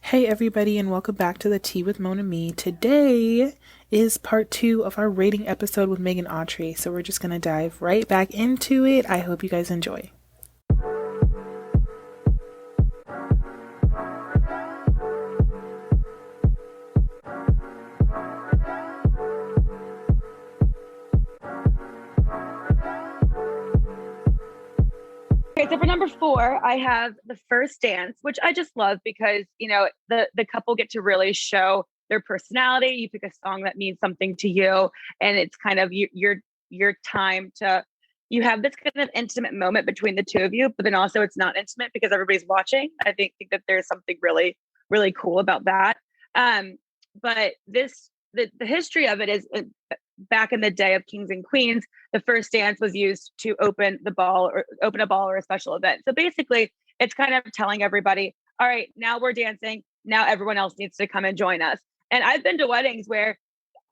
Hey everybody, and welcome back to the Tea with Mon and Me. Today is part 2 of our rating episode with Megan Autry, so we're just gonna dive right back into it. I hope you guys enjoy. Okay, so for number 4, I have the first dance, which I just love because, the couple get to really show their personality. You pick a song that means something to you, and it's kind of your time to you have this kind of intimate moment between the two of you, but then also it's not intimate because everybody's watching. I think that there's something really, really cool about that. But the history of it is back in the day of kings and queens, the first dance was used to open a ball or a special event. So basically, it's kind of telling everybody, all right, now we're dancing. Now everyone else needs to come and join us. And I've been to weddings where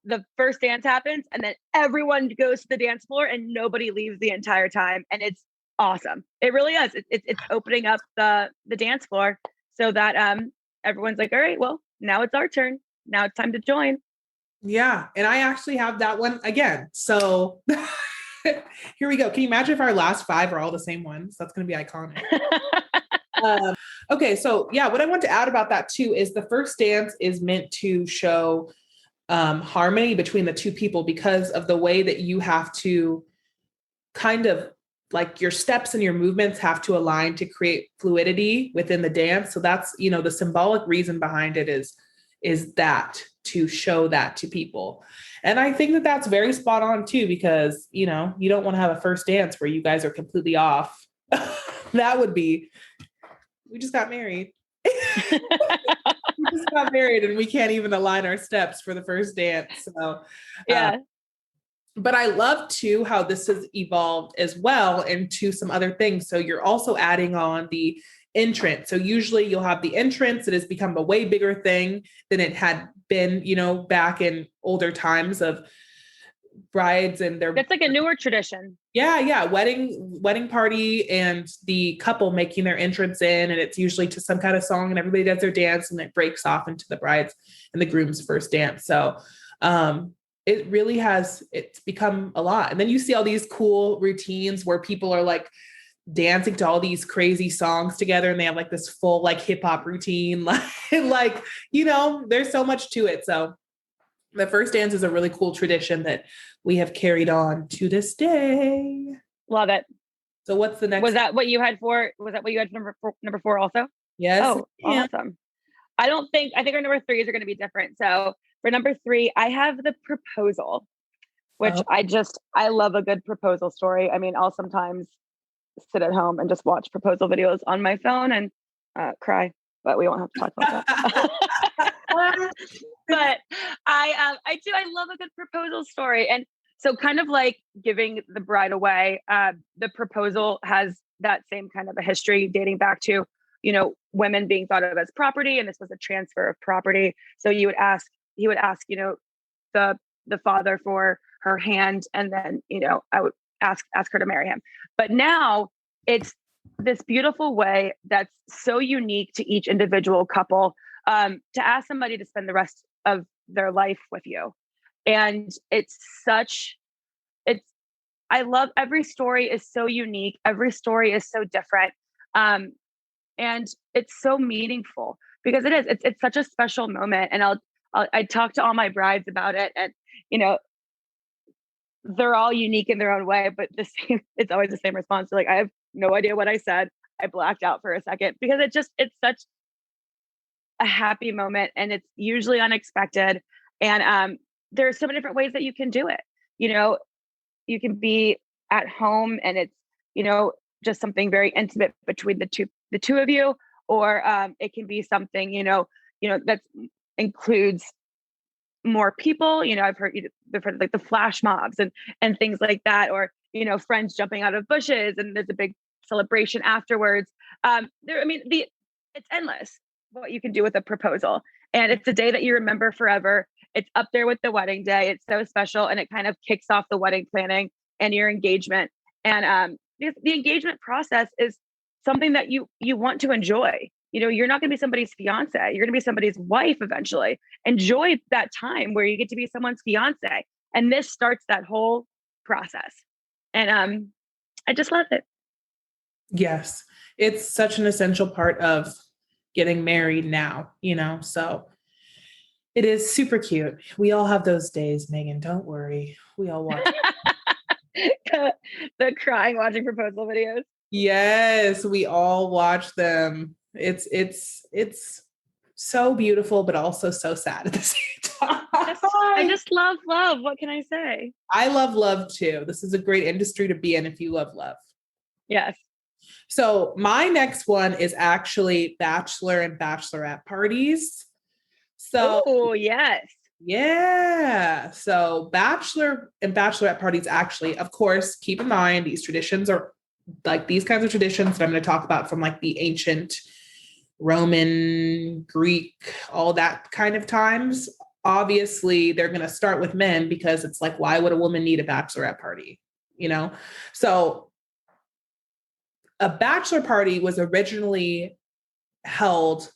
the first dance happens and then everyone goes to the dance floor and nobody leaves the entire time. And it's awesome. It really is. It's opening up the dance floor so that everyone's like, all right, well, now it's our turn. Now it's time to join. Yeah. And I actually have that one again. So here we go. Can you imagine if our last 5 are all the same ones? That's going to be iconic. Okay. So yeah, what I want to add about that too is the first dance is meant to show harmony between the two people because of the way that you have to kind of like your steps and your movements have to align to create fluidity within the dance. So that's, the symbolic reason behind it is that to show that to people. And I think that that's very spot on too, because, you don't want to have a first dance where you guys are completely off. That would be, we just got married. We just got married and we can't even align our steps for the first dance. So, yeah. But I love too how this has evolved as well into some other things. So you're also adding on the entrance. So usually you'll have the entrance. It has become a way bigger thing than it had been, back in older times of brides and their. It's like a newer tradition. Yeah. Wedding party and the couple making their entrance in, and it's usually to some kind of song and everybody does their dance and it breaks off into the bride's and the groom's first dance. So, it really it's become a lot. And then you see all these cool routines where people are like dancing to all these crazy songs together and they have like this full like hip hop routine. There's so much to it. So the first dance is a really cool tradition that we have carried on to this day. Love it. So what's the next? Was that what you had for number 4 also? Yes. Oh, awesome. I think our number 3s are going to be different. So for number 3, I have the proposal, which I love a good proposal story. I mean, I'll sometimes sit at home and just watch proposal videos on my phone and cry, but we won't have to talk about that. But I love a good proposal story. And so kind of like giving the bride away, the proposal has that same kind of a history dating back to, women being thought of as property. And this was a transfer of property. So he would ask, the father for her hand. And then, I would ask her to marry him. But now it's this beautiful way that's so unique to each individual couple, to ask somebody to spend the rest of their life with you. And I love every story is so unique. Every story is so different. And it's so meaningful because it's such a special moment. And I talk to all my brides about it, and, they're all unique in their own way, but it's always the same response. They're like, I have no idea what I said. I blacked out for a second because it's such a happy moment and it's usually unexpected. And there's so many different ways that you can do it. You can be at home and it's, just something very intimate between the two of you, or it can be something, that includes more people. I've heard like the flash mobs and things like that, or, friends jumping out of bushes and there's a big celebration afterwards. It's endless what you can do with a proposal. And it's a day that you remember forever. It's up there with the wedding day. It's so special. And it kind of kicks off the wedding planning and your engagement. And the engagement process is something that you want to enjoy. you're not going to be somebody's fiance. You're going to be somebody's wife eventually. Enjoy that time where you get to be someone's fiance. And this starts that whole process. And I just love it. Yes. It's such an essential part of getting married now, so it is super cute. We all have those days, Megan. Don't worry. We all watch. The crying watching proposal videos. Yes, we all watch them. It's so beautiful, but also so sad at the same time. I just love love. What can I say? I love love too. This is a great industry to be in if you love love. Yes. So my next one is actually bachelor and bachelorette parties. So, oh, yes. Yeah. So bachelor and bachelorette parties, actually, of course, keep in mind, these traditions are like these kinds of traditions that I'm going to talk about from like the ancient Roman, Greek, all that kind of times. Obviously, they're going to start with men because it's like, why would a woman need a bachelorette party? So a bachelor party was originally held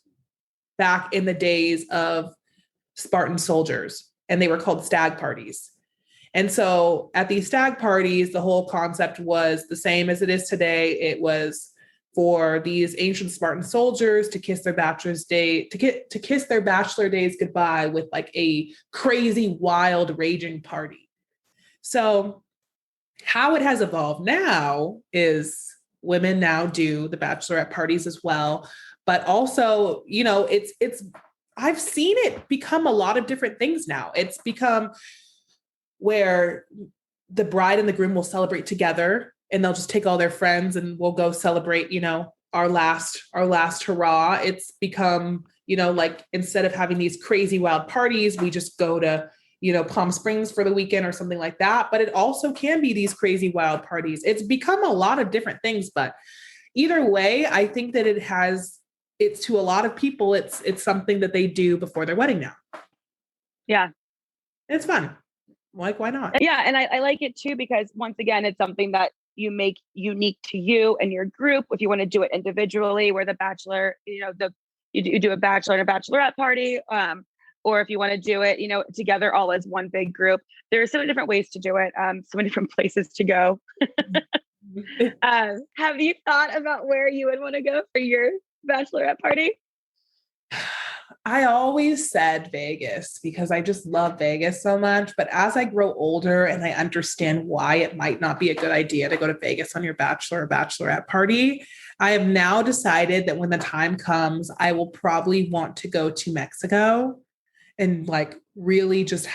back in the days of Spartan soldiers, and they were called stag parties. And so at these stag parties, the whole concept was the same as it is today. It was for these ancient Spartan soldiers to kiss their bachelor's day, to kiss their bachelor days goodbye with like a crazy, wild, raging party. So how it has evolved now is women now do the bachelorette parties as well. But also, it's I've seen it become a lot of different things now. It's become where the bride and the groom will celebrate together, and they'll just take all their friends and we'll go celebrate, our last hurrah. It's become, like instead of having these crazy wild parties, we just go to, Palm Springs for the weekend or something like that. But it also can be these crazy wild parties. It's become a lot of different things, but either way, I think that it's to a lot of people, it's something that they do before their wedding now. Yeah. It's fun. Like, why not? Yeah. And I like it too, because once again, it's something that you make unique to you and your group. If you want to do it individually, where the bachelor, you do a bachelor and a bachelorette party, or if you want to do it, together all as one big group. There are so many different ways to do it. So many different places to go. Have you thought about where you would want to go for your bachelorette party? I always said Vegas because I just love Vegas so much. But as I grow older and I understand why it might not be a good idea to go to Vegas on your bachelor or bachelorette party, I have now decided that when the time comes, I will probably want to go to Mexico and like really just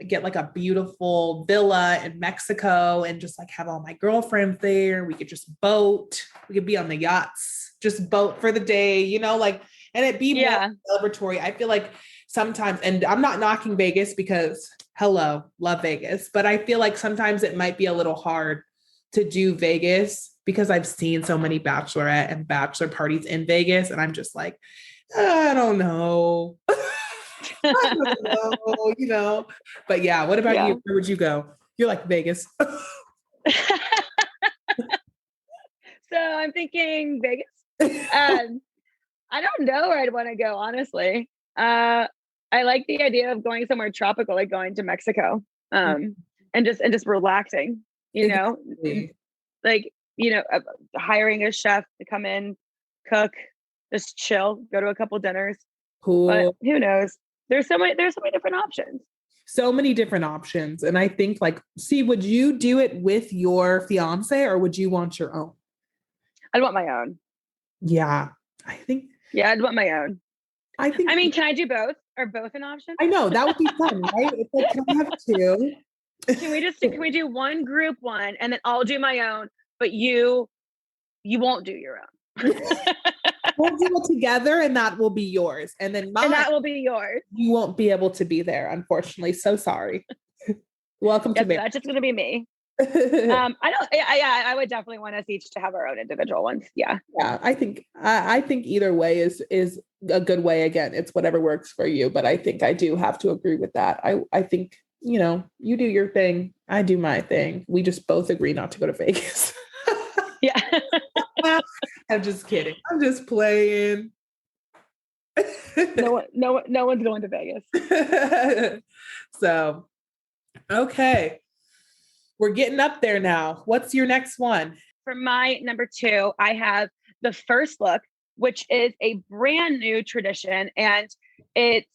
get like a beautiful villa in Mexico and just like have all my girlfriends there. We could just boat. We could be on the yachts, just boat for the day, and it be more celebratory. I feel like sometimes, and I'm not knocking Vegas because hello, love Vegas, but I feel like sometimes it might be a little hard to do Vegas because I've seen so many bachelorette and bachelor parties in Vegas. And I'm just like, I don't know. I don't know, but yeah, what about you? Where would you go? You're like Vegas. So I'm thinking Vegas. I don't know where I'd want to go, honestly. I like the idea of going somewhere tropical, like going to Mexico, and just relaxing, Exactly. like, hiring a chef to come in, cook, just chill, go to a couple dinners. Cool. But who knows? There's so many different options. So many different options. And I think would you do it with your fiance or would you want your own? I'd want my own. Yeah, I think. Yeah, I'd want my own. I mean, can I do both? Are both an option? I know that would be fun, right? It's like, can I have two? Can we do one group one and then I'll do my own, but you won't do your own. We'll do it together and that will be yours. And then that will be yours. You won't be able to be there, unfortunately. So sorry. Welcome to me. That's just going to be me. I would definitely want us each to have our own individual ones. Yeah. I think either way is a good way. Again, it's whatever works for you, but I think I do have to agree with that. I think, you do your thing, I do my thing. We just both agree not to go to Vegas. Yeah. I'm just kidding. I'm just playing. No one's going to Vegas. So, okay. We're getting up there now. What's your next one? For my number 2, I have the first look, which is a brand new tradition. And it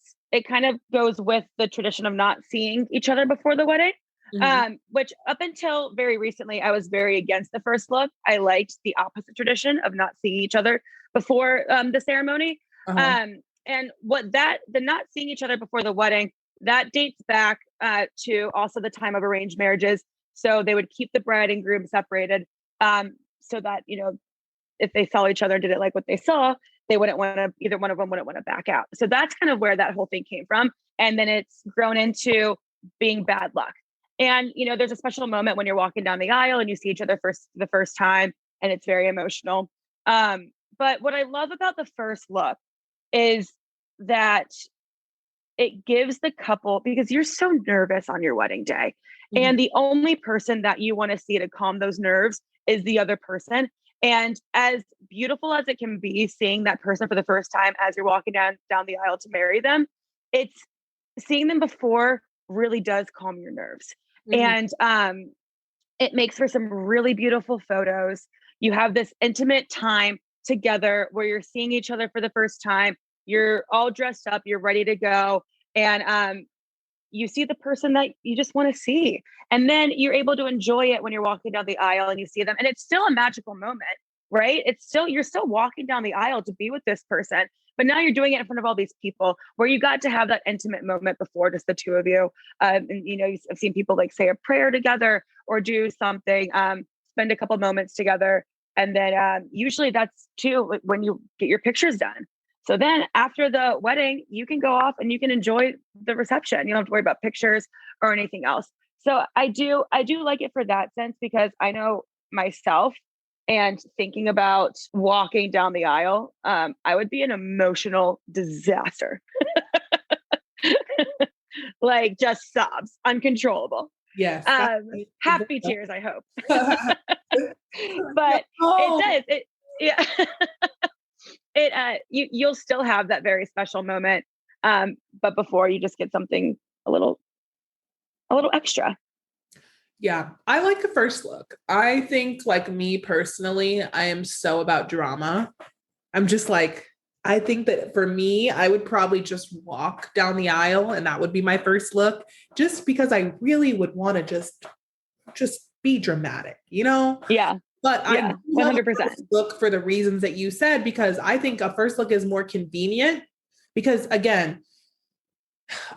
kind of goes with the tradition of not seeing each other before the wedding. Which up until very recently, I was very against the first look. I liked the opposite tradition of not seeing each other before the ceremony. And the not seeing each other before the wedding, that dates back to also the time of arranged marriages. So they would keep the bride and groom separated so that, if they saw each other and didn't like what they saw, either one of them wouldn't want to back out. So that's kind of where that whole thing came from. And then it's grown into being bad luck. And, there's a special moment when you're walking down the aisle and you see each other for the first time, and it's very emotional. But what I love about the first look is that it gives the couple, because you're so nervous on your wedding day, and the only person that you want to see to calm those nerves is the other person. And as beautiful as it can be, seeing that person for the first time as you're walking down the aisle to marry them, it's seeing them before really does calm your nerves. And it makes for some really beautiful photos. You have this intimate time together where you're seeing each other for the first time. You're all dressed up, you're ready to go. And you see the person that you just want to see. And then you're able to enjoy it when you're walking down the aisle and you see them. And it's still a magical moment, right? You're still walking down the aisle to be with this person, but now you're doing it in front of all these people where you got to have that intimate moment before just the two of you. And, I've seen people like say a prayer together or do something, spend a couple moments together. And then usually that's too when you get your pictures done. So then after the wedding, you can go off and you can enjoy the reception. You don't have to worry about pictures or anything else. So I do like it for that sense, because I know myself, and thinking about walking down the aisle, I would be an emotional disaster. Like just sobs, uncontrollable. Yes. Happy tears, I hope. But it does. Yeah. You'll still have that very special moment. But before, you just get something a little extra. Yeah, I like the first look. I think, like me personally, I am so about drama. I'm just like, I think that for me, I would probably just walk down the aisle and that would be my first look, just because I really would want to just be dramatic, Yeah. But yeah, I 100% look for the reasons that you said, because I think a first look is more convenient, because again,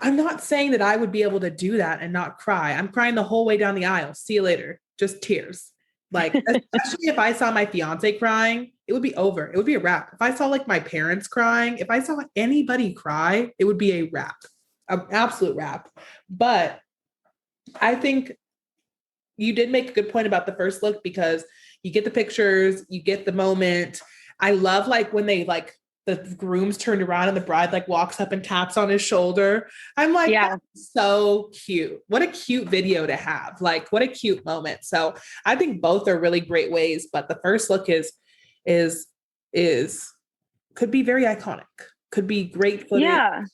I'm not saying that I would be able to do that and not cry. I'm crying the whole way down the aisle. See you later. Just tears. Like, especially if I saw my fiance crying, it would be over. It would be a wrap. If I saw like my parents crying, if I saw anybody cry, it would be a wrap, an absolute wrap. But I think you did make a good point about the first look, because you get the pictures, you get the moment. I love like when they the groom's turned around and the bride walks up and taps on his shoulder. I'm like, Yeah. That's so cute. What a cute video to have. Like, what a cute moment. So I think both are really great ways, but the first look is could be very iconic, could be great footage,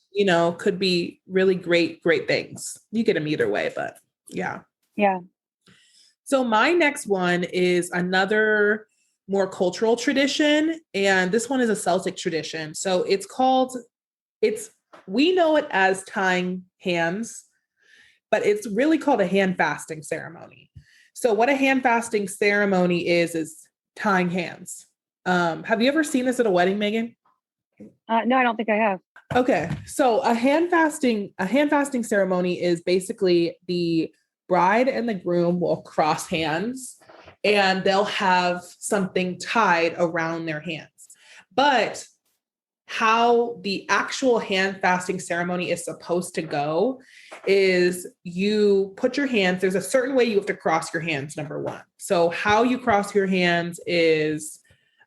could be really great things. You get them either way, but yeah. Yeah. So my next one is another more cultural tradition. And this one is a Celtic tradition. So we know it as tying hands, but it's really called a hand fasting ceremony. So what a hand fasting ceremony is tying hands. Have you ever seen this at a wedding, Megan? No, I don't think I have. Okay. So a hand fasting ceremony is basically the bride and the groom will cross hands and they'll have something tied around their hands. But how the actual hand fasting ceremony is supposed to go is you put your hands, there's a certain way you have to cross your hands, number one. So how you cross your hands is,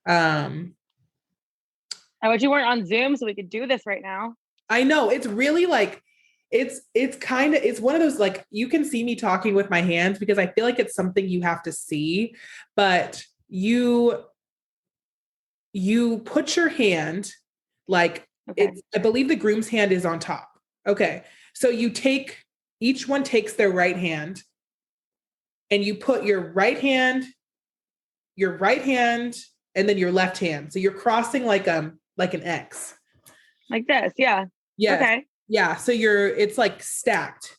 I wish you weren't on Zoom so we could do this right now. I know, it's really it's one of those, you can see me talking with my hands because I feel like it's something you have to see, but you you put your hand, like I believe the groom's hand is on top. Okay. So each one takes their right hand and you put your right hand, and then your left hand. So you're crossing like an X. Like this. Yeah. Yes. Okay. Yeah. So it's like stacked.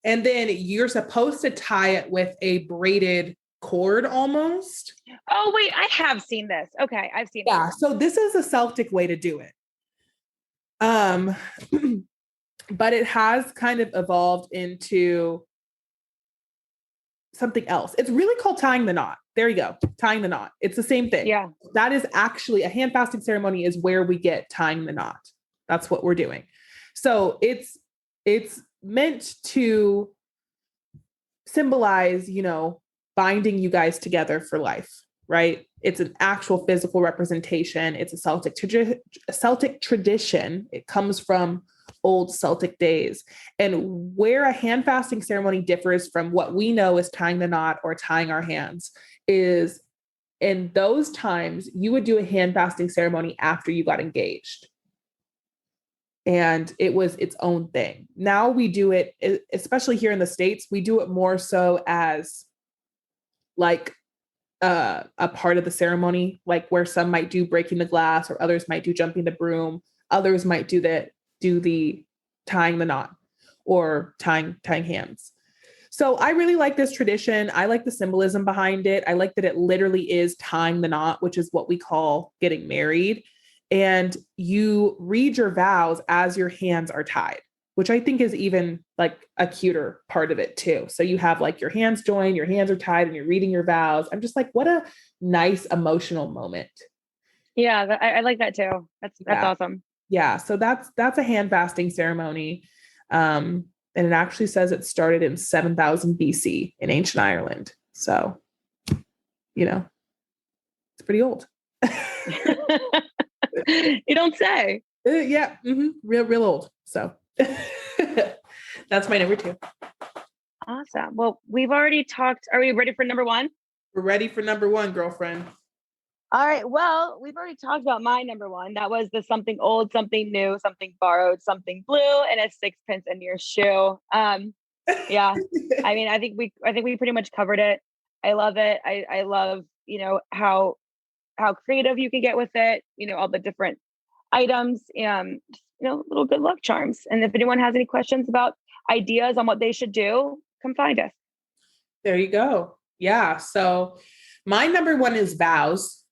And then you're supposed to tie it with a braided cord almost. Oh, wait, I have seen this. Okay. I've seen Yeah. So this is a Celtic way to do it. But it has kind of evolved into something else. It's really called tying the knot. There you go. Tying the knot. It's the same thing. Yeah. That is actually a hand fasting ceremony is where we get tying the knot. That's what we're doing. So it's meant to symbolize, binding you guys together for life, right? It's an actual physical representation. It's a Celtic tradition. It comes from old Celtic days. And where a hand fasting ceremony differs from what we know as tying the knot or tying our hands is in those times, you would do a hand fasting ceremony after you got engaged. And it was its own thing. Now we do it, especially here in the States, we do it more so as like a part of the ceremony, like where some might do breaking the glass or others might do jumping the broom. Others might do the tying the knot or tying hands. So I really like this tradition. I like the symbolism behind it. I like that it literally is tying the knot, which is what we call getting married. And you read your vows as your hands are tied, which I think is even like a cuter part of it too. So you have like your hands joined, your hands are tied, and you're reading your vows. I'm just like, what a nice emotional moment. Yeah, I like that too. That's awesome. Yeah. So that's a hand fasting ceremony. And it actually says it started in 7000 BC in ancient Ireland. So, it's pretty old. You don't say. Yeah. Mm-hmm. Real old. So that's my number 2. Awesome. Well, we've already talked. Are we ready for number 1? We're ready for number 1, girlfriend. All right. Well, we've already talked about my number 1. That was the something old, something new, something borrowed, something blue, and a sixpence in your shoe. Yeah. I mean, I think we pretty much covered it. I love it. I love, how creative you can get with it, all the different items and, little good luck charms. And if anyone has any questions about ideas on what they should do, come find us. There you go. Yeah. So my number 1 is vows.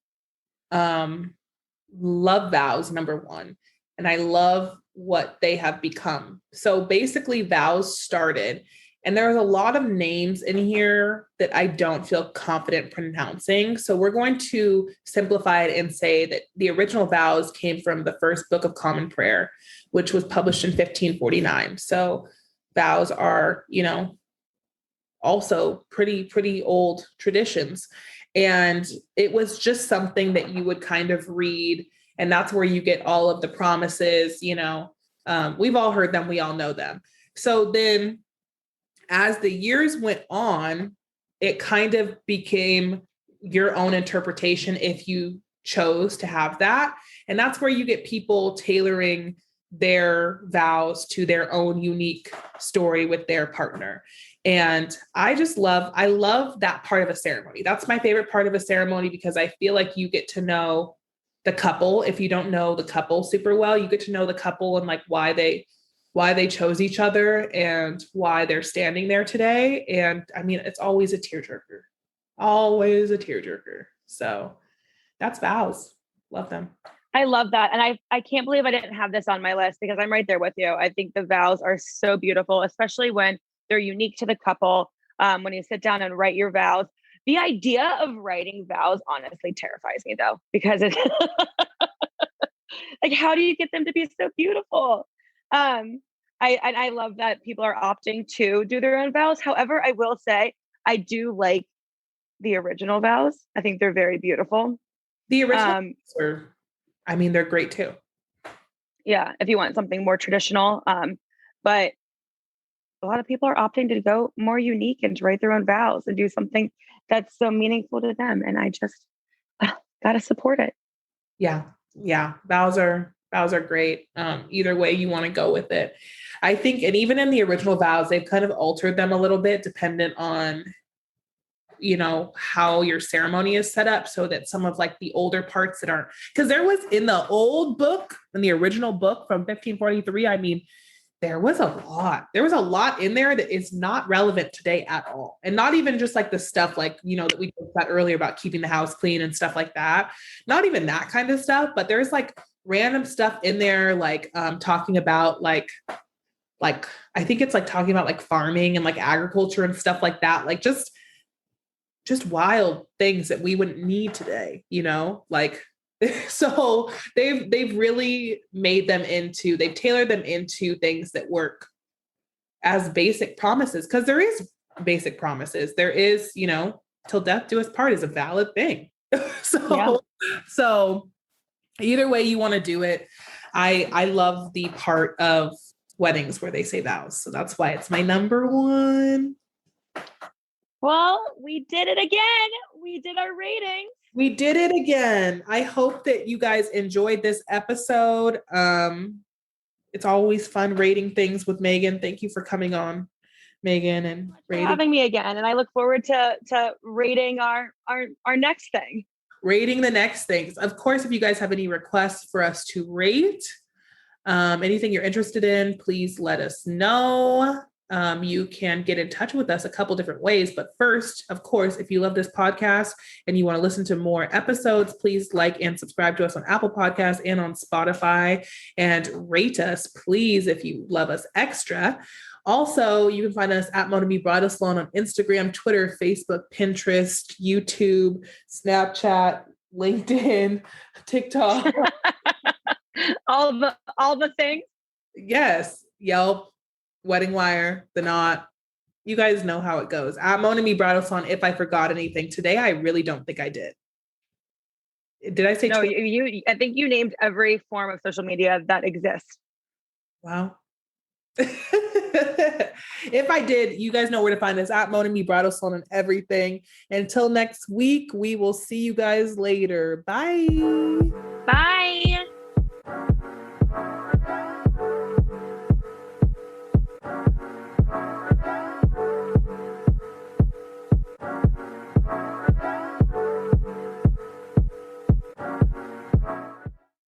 Love vows, number 1. And I love what they have become. So basically vows started, and there's a lot of names in here that I don't feel confident pronouncing. So we're going to simplify it and say that the original vows came from the first book of Common Prayer, which was published in 1549. So vows are, also pretty old traditions. And it was just something that you would kind of read. And that's where you get all of the promises, we've all heard them. We all know them. So then as the years went on, it kind of became your own interpretation if you chose to have that. And that's where you get people tailoring their vows to their own unique story with their partner. And I love that part of a ceremony. That's my favorite part of a ceremony because I feel like you get to know the couple. If you don't know the couple super well, you get to know the couple and like why they chose each other and why they're standing there today. And I mean, it's always a tearjerker. So that's vows. Love them. I love that. And I can't believe I didn't have this on my list because I'm right there with you. I think the vows are so beautiful, especially when they're unique to the couple. When you sit down and write your vows, the idea of writing vows honestly terrifies me though, because it's like, how do you get them to be so beautiful? I love that people are opting to do their own vows. However, I will say I do like the original vows. I think they're very beautiful. The original they're great too. Yeah, if you want something more traditional. But a lot of people are opting to go more unique and to write their own vows and do something that's so meaningful to them. And I just gotta support it. Yeah. Yeah. Vows are great. Either way you want to go with it. I think, and even in the original vows, they've kind of altered them a little bit dependent on, how your ceremony is set up, so that some of like the older parts that aren't, because there was in the old book, in the original book from 1543, I mean, there was a lot. There was a lot in there that is not relevant today at all. And not even just like the stuff like, that we talked about earlier about keeping the house clean and stuff like that. Not even that kind of stuff, but there's like random stuff in there, like talking about like I think it's like talking about like farming and like agriculture and stuff like that. Like just wild things that we wouldn't need today, like so they've really they've tailored them into things that work as basic promises, because there is basic promises. There is, till death do us part is a valid thing. so Yeah. so either way you want to do it, I love the part of weddings where they say vows. So that's why it's my number one. Well, we did it again. We did our rating. We did it again. I hope that you guys enjoyed this episode. It's always fun rating things with Megan. Thank you for coming on, Megan, and Having me again. And I look forward to rating our next thing. Rating the next things. Of course, if you guys have any requests for us to rate, anything you're interested in, please let us know. You can get in touch with us a couple different ways. But first, of course, if you love this podcast and you want to listen to more episodes, please like and subscribe to us on Apple Podcasts and on Spotify, and rate us, please, if you love us extra. Also, you can find us at Megan and Imani Bridal Salon on Instagram, Twitter, Facebook, Pinterest, YouTube, Snapchat, LinkedIn, TikTok. all the things. Yes. Yelp, Wedding Wire, The Knot. You guys know how it goes. At Megan and Imani Bridal Salon, if I forgot anything today, I really don't think I did. Did I say? No, I think you named every form of social media that exists. Wow. If I did, you guys know where to find us at Megan and Imani Bridal Salon and everything. Until next week, we will see you guys later. Bye. Bye.